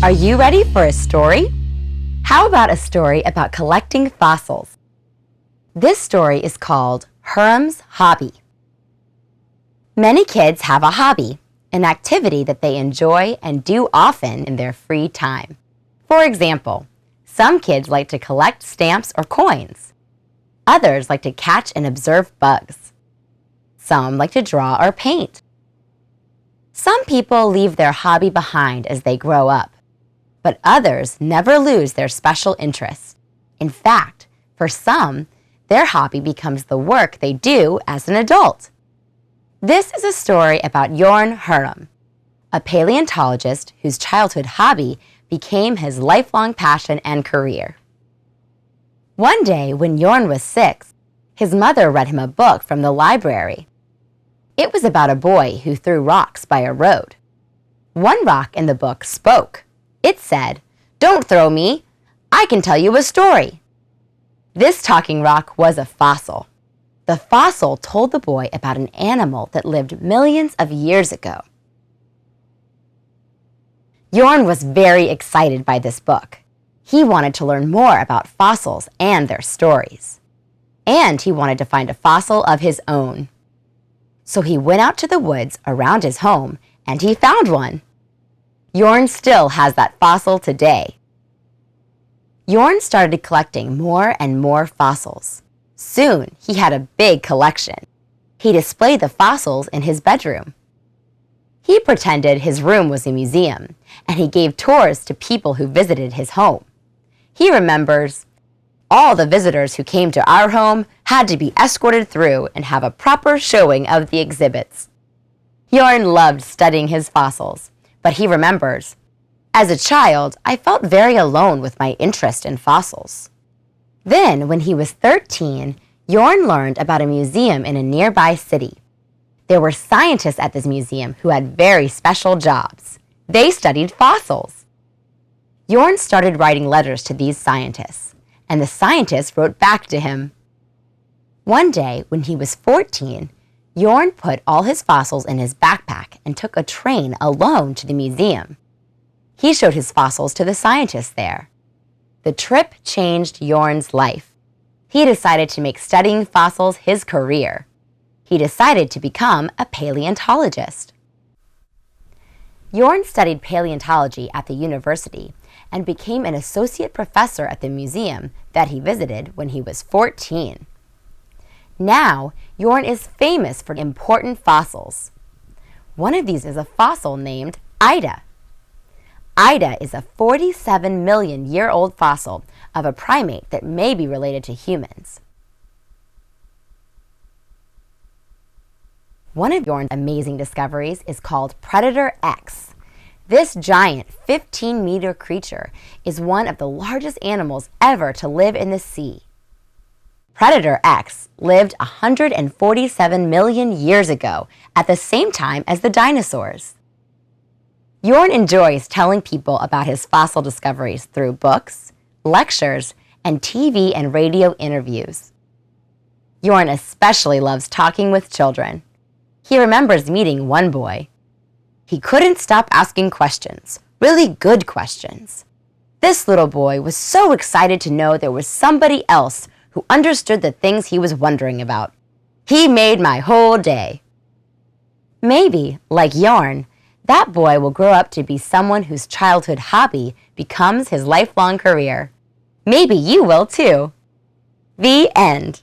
Are you ready for a story? How about a story about collecting fossils? This story is called Hiram's Hobby. Many kids have a hobby, an activity that they enjoy and do often in their free time. For example, some kids like to collect stamps or coins. Others like to catch and observe bugs. Some like to draw or paint. Some people leave their hobby behind as they grow up, but others never lose their special interest. In fact, for some, their hobby becomes the work they do as an adult. This is a story about Jorn Hiram, a paleontologist whose childhood hobby became his lifelong passion and career. One day, when Jorn was 6, his mother read him a book from the library. It was about a boy who threw rocks by a road. One rock in the book spoke. It said, "Don't throw me. I can tell you a story." This talking rock was a fossil. The fossil told the boy about an animal that lived millions of years ago. Jorn was very excited by this book. He wanted to learn more about fossils and their stories. And he wanted to find a fossil of his own. So he went out to the woods around his home and he found one. Jorn still has that fossil today. Jorn started collecting more and more fossils. Soon, he had a big collection. He displayed the fossils in his bedroom. He pretended his room was a museum, and he gave tours to people who visited his home. He remembers, "All the visitors who came to our home had to be escorted through and have a proper showing of the exhibits." Jorn loved studying his fossils, but he remembers, "As a child, I felt very alone with my interest in fossils." Then, when he was 13, Jorn learned about a museum in a nearby city. There were scientists at this museum who had very special jobs. They studied fossils. Jorn started writing letters to these scientists, and the scientists wrote back to him. One day, when he was 14, Jorn put all his fossils in his backpack and took a train alone to the museum. He showed his fossils to the scientists there. The trip changed Jorn's life. He decided to make studying fossils his career. He decided to become a paleontologist. Jorn studied paleontology at the university and became an associate professor at the museum that he visited when he was 14. Now, Jorn is famous for important fossils. One of these is a fossil named Ida. Ida is a 47-million-year-old fossil of a primate that may be related to humans. One of Jorn's amazing discoveries is called Predator X. This giant 15-meter creature is one of the largest animals ever to live in the sea. Predator X lived 147 million years ago at the same time as the dinosaurs. Jorn enjoys telling people about his fossil discoveries through books, lectures, and TV and radio interviews. Jorn especially loves talking with children. He remembers meeting one boy. He couldn't stop asking questions, really good questions. This little boy was so excited to know there was somebody else who understood the things he was wondering about. He made my whole day. Maybe, like Jorn, that boy will grow up to be someone whose childhood hobby becomes his lifelong career. Maybe you will too. The end.